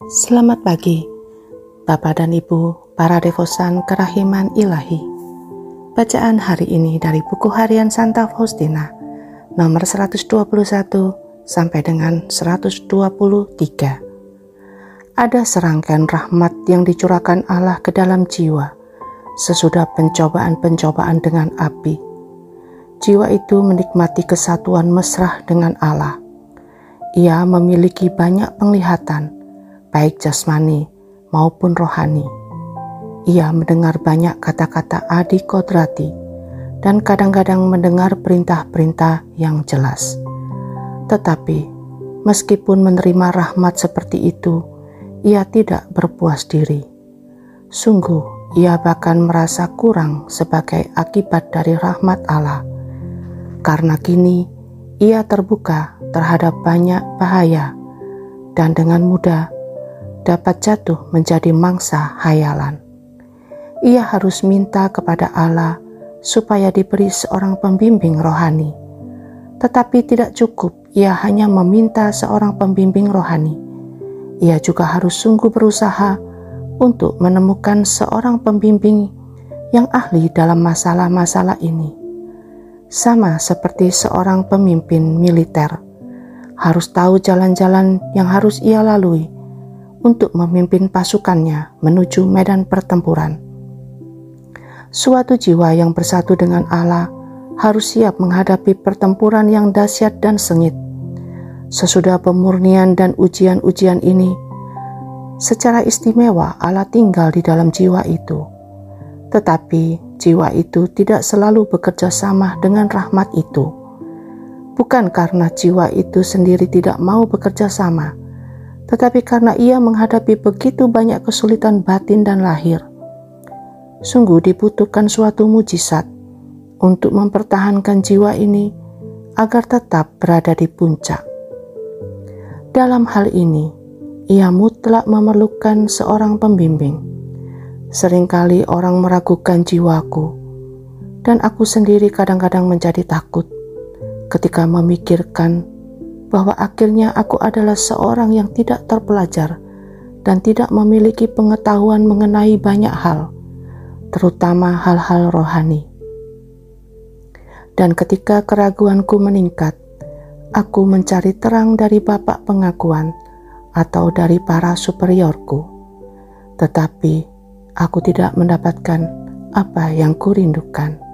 Selamat pagi, Bapak dan Ibu, para devosan kerahiman ilahi. Bacaan hari ini dari buku harian Santa Faustina, nomor 121 sampai dengan 123. Ada serangkaian rahmat yang dicurahkan Allah ke dalam jiwa, sesudah pencobaan-pencobaan dengan api. Jiwa itu menikmati kesatuan mesra dengan Allah. Ia memiliki banyak penglihatan, baik jasmani maupun rohani. Ia mendengar banyak kata-kata adi kodrati dan kadang-kadang mendengar perintah-perintah yang jelas. Tetapi meskipun menerima rahmat seperti itu, ia tidak berpuas diri. Sungguh, ia bahkan merasa kurang sebagai akibat dari rahmat Allah. Karena kini ia terbuka terhadap banyak bahaya dan dengan mudah dapat jatuh menjadi mangsa hayalan. Ia harus minta kepada Allah supaya diberi seorang pembimbing rohani. Tetapi tidak cukup ia hanya meminta seorang pembimbing rohani. Ia juga harus sungguh berusaha untuk menemukan seorang pembimbing yang ahli dalam masalah-masalah ini. Sama seperti seorang pemimpin militer, harus tahu jalan-jalan yang harus ia lalui untuk memimpin pasukannya menuju medan pertempuran. Suatu jiwa yang bersatu dengan Allah harus siap menghadapi pertempuran yang dahsyat dan sengit. Sesudah pemurnian dan ujian-ujian ini, secara istimewa Allah tinggal di dalam jiwa itu. Tetapi jiwa itu tidak selalu bekerja sama dengan rahmat itu. Bukan karena jiwa itu sendiri tidak mau bekerja sama, tetapi karena ia menghadapi begitu banyak kesulitan batin dan lahir. Sungguh dibutuhkan suatu mujizat untuk mempertahankan jiwa ini agar tetap berada di puncak. Dalam hal ini, ia mutlak memerlukan seorang pembimbing. Seringkali orang meragukan jiwaku, dan aku sendiri kadang-kadang menjadi takut ketika memikirkan bahwa akhirnya aku adalah seorang yang tidak terpelajar dan tidak memiliki pengetahuan mengenai banyak hal, terutama hal-hal rohani. Dan ketika keraguanku meningkat, aku mencari terang dari Bapak pengakuan atau dari para superiorku. Tetapi aku tidak mendapatkan apa yang kurindukan.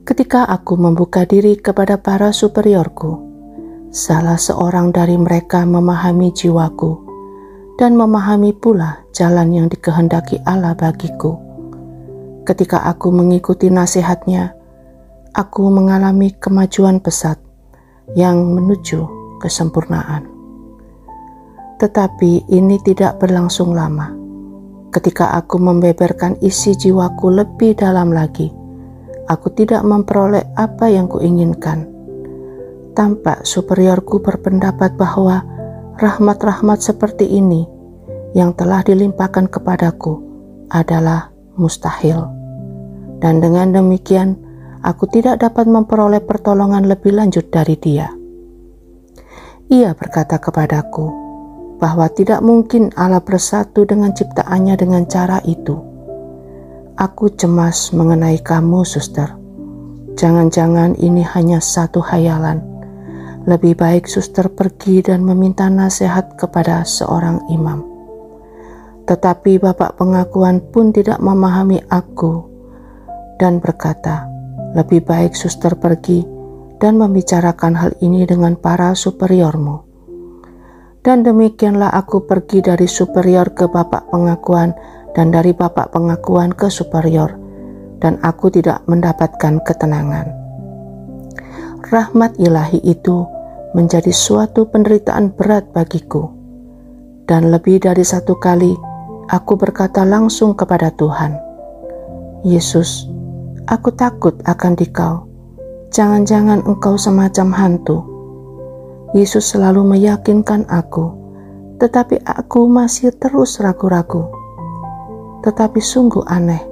Ketika aku membuka diri kepada para superiorku, salah seorang dari mereka memahami jiwaku dan memahami pula jalan yang dikehendaki Allah bagiku. Ketika aku mengikuti nasihatnya, aku mengalami kemajuan pesat yang menuju kesempurnaan. Tetapi ini tidak berlangsung lama. Ketika aku membeberkan isi jiwaku lebih dalam lagi, aku tidak memperoleh apa yang kuinginkan. Tampak superiorku berpendapat bahwa rahmat-rahmat seperti ini yang telah dilimpahkan kepadaku adalah mustahil. Dan dengan demikian, aku tidak dapat memperoleh pertolongan lebih lanjut dari dia. Ia berkata kepadaku bahwa tidak mungkin Allah bersatu dengan ciptaannya dengan cara itu. Aku cemas mengenai kamu, suster. Jangan-jangan ini hanya satu hayalan. Lebih baik suster pergi dan meminta nasihat kepada seorang imam. Tetapi Bapak pengakuan pun tidak memahami aku dan berkata, lebih baik suster pergi dan membicarakan hal ini dengan para superiormu. Dan demikianlah aku pergi dari superior ke Bapak pengakuan dan dari Bapak pengakuan ke superior, dan aku tidak mendapatkan ketenangan. Rahmat ilahi itu menjadi suatu penderitaan berat bagiku, dan lebih dari satu kali aku berkata langsung kepada Tuhan, Yesus, aku takut akan Dikau. Jangan-jangan Engkau semacam hantu. Yesus selalu meyakinkan aku, tetapi aku masih terus ragu-ragu. Tetapi sungguh aneh,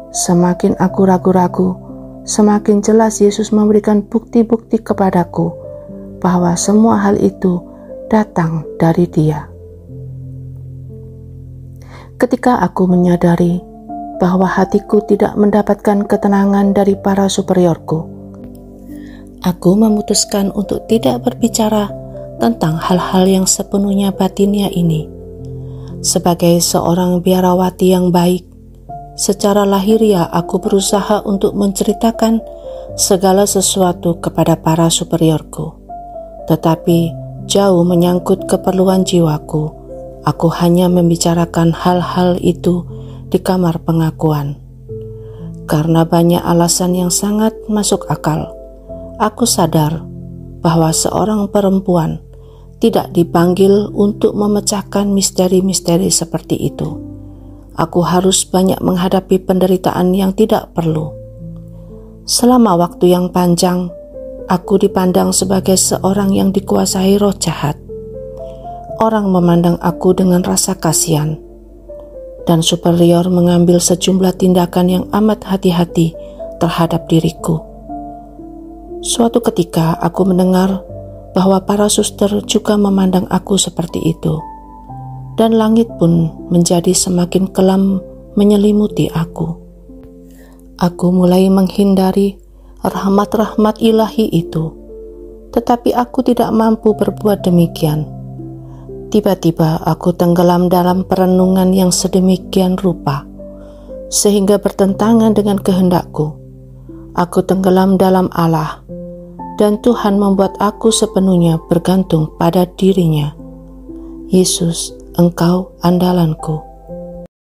semakin aku ragu-ragu, semakin jelas Yesus memberikan bukti-bukti kepadaku bahwa semua hal itu datang dari Dia. Ketika aku menyadari bahwa hatiku tidak mendapatkan ketenangan dari para superiorku, aku memutuskan untuk tidak berbicara tentang hal-hal yang sepenuhnya batinnya ini. Sebagai seorang biarawati yang baik, secara lahiriah aku berusaha untuk menceritakan segala sesuatu kepada para superiorku. Tetapi jauh menyangkut keperluan jiwaku, aku hanya membicarakan hal-hal itu di kamar pengakuan. Karena banyak alasan yang sangat masuk akal, aku sadar bahwa seorang perempuan tidak dipanggil untuk memecahkan misteri-misteri seperti itu. Aku harus banyak menghadapi penderitaan yang tidak perlu. Selama waktu yang panjang, aku dipandang sebagai seorang yang dikuasai roh jahat. Orang memandang aku dengan rasa kasihan, dan superior mengambil sejumlah tindakan yang amat hati-hati terhadap diriku. Suatu ketika aku mendengar bahwa para suster juga memandang aku seperti itu, dan langit pun menjadi semakin kelam menyelimuti aku. Aku mulai menghindari rahmat-rahmat ilahi itu, tetapi aku tidak mampu berbuat demikian. Tiba-tiba aku tenggelam dalam perenungan yang sedemikian rupa, sehingga bertentangan dengan kehendakku. Aku tenggelam dalam Allah, dan Tuhan membuat aku sepenuhnya bergantung pada dirinya. Yesus, Engkau andalanku.